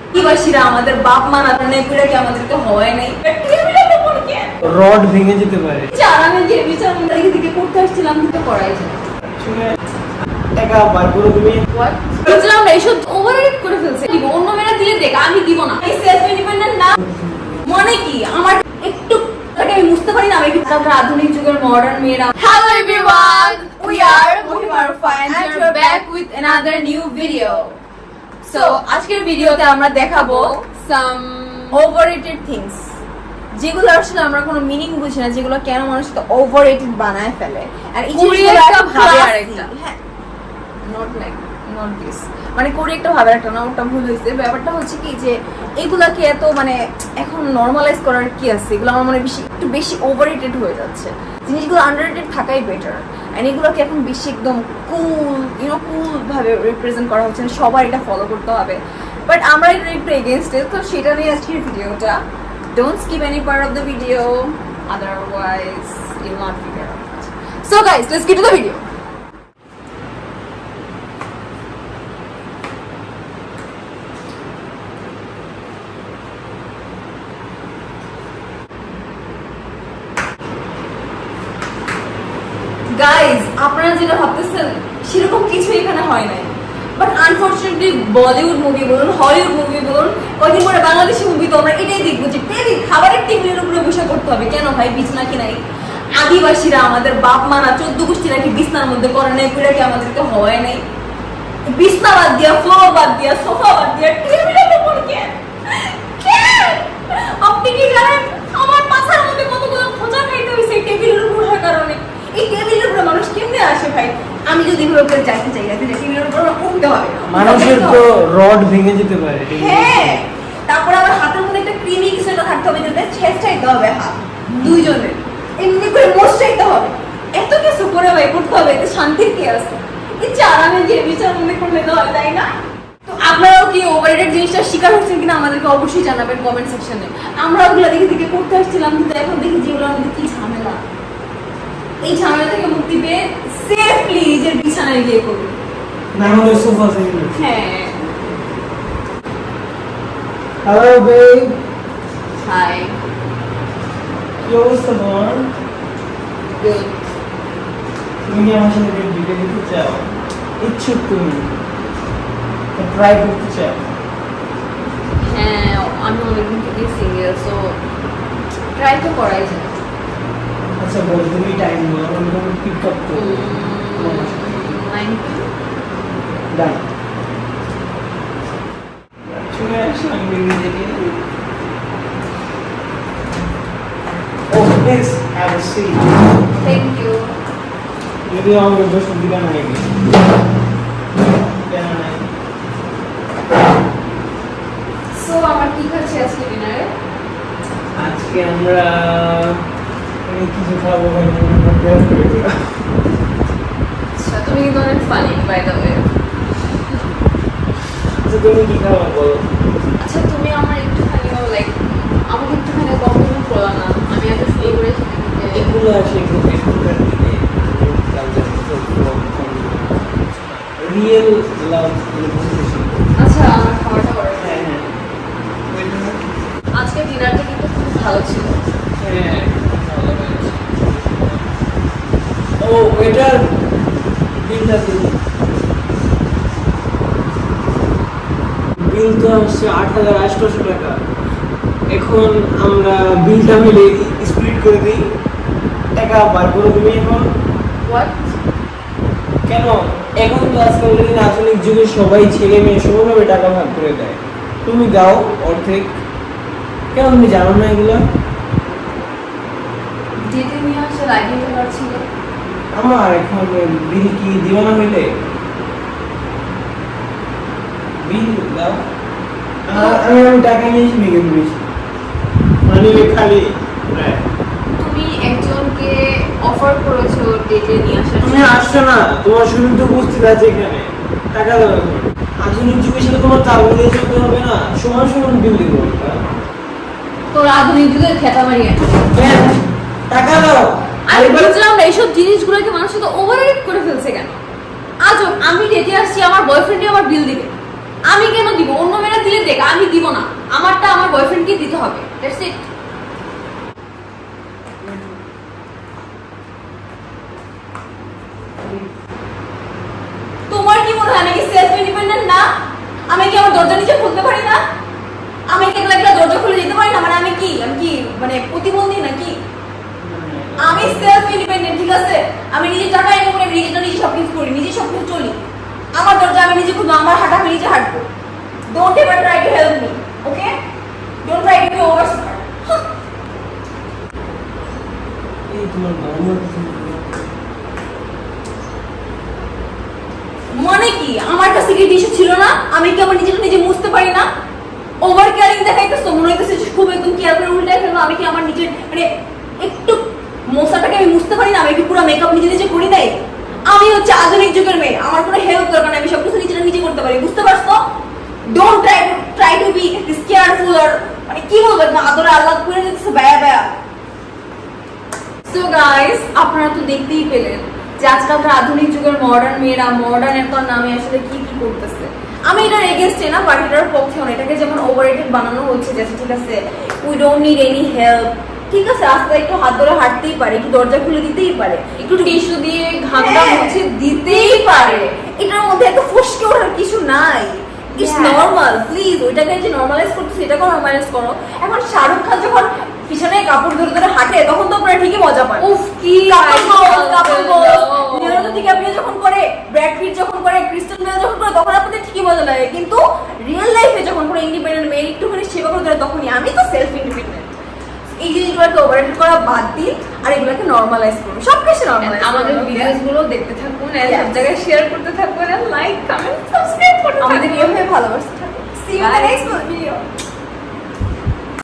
আদিবাসীরা আমাদের বাপ মা না জানে এগুলো কি আমাদেরকে হয় নাই রড ভেঙে যেতে পারে। আমি যে বিচার দিকে করতে আসছিলাম কিন্তু করাই যায় টাকা বার করে তুমি বুঝলাম না এইসব ওভাররেট করে ফেলছে অন্য মেয়েরা দিলে দেখ আমি দিব না এই সেলফ ইন্ডিপেন্ডেন্ট না মানে কি আমার একটু আমি বুঝতে পারি না আমি আমরা আধুনিক যুগের মডার্ন মেয়েরা হ্যালো এভরিওয়ান উই আর মহিমার fine and we are back with another new video so আজকের ভিডিওতে আমরা দেখাবো সাম ওভাররেটেড থিংস যেগুলো আসলে আমরা কোনো মিনিং বুঝি না যেগুলো কেন মানুষ তো ওভাররেটেড বানায় ফেলে আর এই জিনিসগুলো একটা ভাবে আরেকটা হ্যাঁ নট লাইক নট দিস মানে করে একটা ভাবে একটা না ওটা ভুল হয়েছে ব্যাপারটা হচ্ছে কি যে এগুলাকে এত মানে এখন নরমালাইজ করার কি আছে এগুলো আমার মনে বেশি একটু বেশি ওভাররেটেড হয়ে যাচ্ছে জিনিসগুলো আন্ডাররেটেড থাকাই বেটার এন্ড এগুলোকে এখন বেশি একদম কুল কুল ভাবে রিপ্রেজেন্ট করা হচ্ছে সবার এটা ফলো করতে হবে বাট আমরা এটা একটু এগেইনস্ট তো সেটা নিয়ে আজকের ভিডিওটা don't skip any part of the video otherwise you'll not figure out so guys let's get to the video guys আপনারা যেটা ভাবতেছেন সেরকম কিছু এখানে হয় নাই বাট আনফরচুনেটলি বলিউড মুভি বলুন হলিউড মুভি বলুন কদিন পরে বাংলাদেশি মুভি তো আমরা এটাই দেখবো যে টেবিল খাবারের টেবিলের উপরে বসে করতে হবে কেন ভাই বিছনা কি নাই আদিবাসীরা আমাদের বাপ মা না 14 গোষ্ঠী নাকি বিছনার মধ্যে করে নাই এগুলো কি আমাদেরকে হয় নাই বিছনা বাদ দিয়া ফ্লোর বাদ দিয়া সোফা বাদ দিয়া টেবিলের উপর কেন আপনি কি জানেন আমার পাছার মধ্যে কতগুলো খোঁজা খাইতে হইছে টেবিলের উপর বসার কারণে এই টেবিলের উপরে মানুষ কেমনে আসে ভাই আমি যদি এভাবে করে যাইতে চাই টেবিলের উপর উঠতে হবে মানুষের তো রড ভেঙে যেতে পারে। হ্যাঁ তারপর আবার হাতের মধ্যে একটা ক্রিমি কিছু একটা থাকতে হবে যাতে ছেঁচড়াইতে হবে হাত দুইজনের এমনি করে মোছাইতে হবে এত কিছু করে ভাই করতে হবে এতে শান্তির কি আছে এই যে আরামে যে বিচার মনে করলে তো হয় তাই না তো আপনারাও কি ওভাররেটেড জিনিসটা শিকার হচ্ছেন কিনা আমাদেরকে অবশ্যই জানাবেন কমেন্ট সেকশনে আমরা ওগুলো দেখে দেখে করতে আসছিলাম কিন্তু এখন দেখি যেগুলোর মধ্যে কি ঝামেলা এই ঝামেলা থেকে মুক্তি পেয়ে সেফলি নিজের বিছানায় গিয়ে করুন না হলে সোফা সেট। হ্যাঁ হ্যালো বেব হাই কি অবস্থা তোমার? গুড তুমি আমার সাথে বিয়ে দিতে চাও? ইচ্ছুক তুমি ট্রাই করতে চাও? হ্যাঁ আমি অনেকদিন থেকে সিঙ্গেল সো ট্রাই তো করাই যায় আচ্ছা বল তুমি টাইম বলো আমি তোমাকে পিক আপ করব। 9 ডান চলে আসলাম ইমিডিয়েটলি। ও please have a seat. Thank you যদি আমাকে দোষ দিবা না নাকি কেন নাই? সো আমার কি খাচ্ছে আজকে ডিনারে আজকে আমরা কিছু খাবো হয়তো আচ্ছা তুমি কিন্তু অনেক ফানি বাই দ্য ওয়ে আচ্ছা তুমি কি খাবো বলো? আচ্ছা তুমি আমার একটুখানি লাইক আমাকে একটুখানি কমপ্লিমেন্ট করলা না আমি এত ফিল করে এগুলো আসে একটু ফেসবুকের দিকে রিয়েল লাভ বুঝতেছি। আচ্ছা আমার খাবারটা অর্ডার হ্যাঁ হ্যাঁ আজকে ডিনারটা কিন্তু খুব ভালো ছিল হ্যাঁ ভালো হয়েছে। ও ওয়েটার বিলটা দিন। বিল তো হচ্ছে 8,800 টাকা। এখন আমরা বিলটা মিলে স্প্লিট করে দিই টাকা বার করে তুমি এখন হোয়াট কেন এখন তো আজকাল দিন আধুনিক যুগে সবাই ছেলে মেয়ে সমানভাবে টাকা ভাগ করে দেয় তুমি দাও অর্ধেক কেন তুমি জানো না এগুলো? ডেটে নিয়ে আসা লাগিয়ে পারছিল আমার এখন বিল কি দিব না হইলে বিল দাও আমি টাকা নিয়েছি মেঘে দিয়েছি মানে খালি তুমি একজনকে অফার করেছো ডেটে নিয়ে আসার তুমি আসছো না তোমার শুরু তো উপস্থিত আছে এখানে টাকা দাও এখন আধুনিক যুগের সাথে তোমার তাল মিলিয়ে চলতে হবে না সমান সমান বিল দিব তোর আধুনিক যুগের খেতা মারিয়ে টাকা দাও আমি বুঝলাম না এইসব জিনিসগুলোকে মানুষ তো ওভাররেট করে ফেলছে কেন আজ আমি ডেটে আসছি আমার বয়ফ্রেন্ডই আমার বিল দিবে আমি কেন দিব? অন্য মেয়েরা দিলে দেখ, আমি দিব না। আমারটা আমার বয়ফ্রেন্ডকে দিতে হবে। That's it. তোমার কি মনে হয় আমি কি সেলফ ইন্ডিপেন্ডেন্ট না? আমি কি আমার দরজা নিচে খুলতে পারি না? আমি কি একলা একলা দরজা খুলে যেতে পারি না? মানে আমি কি মানে প্রতিবন্ধী নাকি? আমি সেলফ ইন্ডিপেন্ডেন্ট, ঠিক আছে? আমি নিজে টাকা ইনকাম করে নিজে সবকিছু করি, নিজে সবকিছু চলি। আমার দরজা আমি নিজে খুলবো, আমার হাঁটা আমি নিজে হাঁটবো। Don't ever try to help me, okay? Don't try to be over smart. এই তোমার বৌমা মানে কি আমার কাছে কি টিস্যু ছিল না? আমি কি আমার নিজেটা নিজে মুছতে পারি না? ওভার কেয়ারিং দেখাইতেছো, মনে হইতেছে যে খুব একদম কেয়ার করে উল্টাই ফেলবো। আমি কি আমার নিজের মানে একটু মশাটাকে আমি মুছতে পারি না? আমি কি পুরো মেকআপ নিজে নিজে করি নাই? আমি হচ্ছে আধুনিক যুগের মেয়ে, আমার কোনো হেল্প দরকার নেই, আমি সবকিছু নিজেটা নিজে করতে পারি, বুঝতে পারছো? Don't try to be this careful or মানে কি বলবো না, আদরে আল্লাহ করে দিতেছে বায়া বায়া। সো গাইস, আপনারা তো দেখতেই পেলেন যে আজকালকার আধুনিক যুগের মডার্ন মেয়েরা মডার্নের নামে আসলে কি কি করতেছে। আমি এটার এগেইনস্টে না, বাট এটার পক্ষেও না। এটাকে যেমন ওভাররেটেড বানানো হচ্ছে, যে ঠিক আছে we don't need any help, ঠিক আছে আস্তে একটু হাত ধরে হাঁটতেই পারে, একটু দরজা খুলে দিতেই পারে, একটু টিস্যু দিয়ে ঘামটা মুছে দিতেই পারে। এটার মধ্যে এত ফসকে ওঠার কিছু নাই। It's normal. প্লিজ ওইটাকে যে নরমালাইজ করতেছে এটাকেও নরমালাইজ করো। এখন শাহরুখ খান যখন পিছনে কাপড় ধরে ধরে হাঁটে তখন তো আপনারা ঠিকই মজা পান। উফ কি লিওনার্দো ডিক্যাপ্রিও যখন করে, ব্র্যাড পিট যখন করে, ক্রিস্টেন বেল যখন করে, তখন আপনাদের ঠিকই মজা লাগে। কিন্তু রিয়েল লাইফে যখন কোনো ইন্ডিপেন্ডেন্ট মেয়ে একটুখানি সেবা করে ধরে তখনই আমি তো সেলফ ইন্ডিপেন্ডেন্ট। এই জিনিসগুলোকে ওভাররেটেড করা বাদ দিন আর এগুলোকে নরমালাইজ করুন, সব কিছু নরমালাইজ। আমাদের ভিডিওস গুলো দেখতে থাকুন, আর সব জায়গায় শেয়ার করতে থাকুন, আর লাইক কমেন্ট সাবস্ক্রাইব করতে থাকুন। আমাদের এভাবে ভালোবাসতে থাকুন। See you in the next video.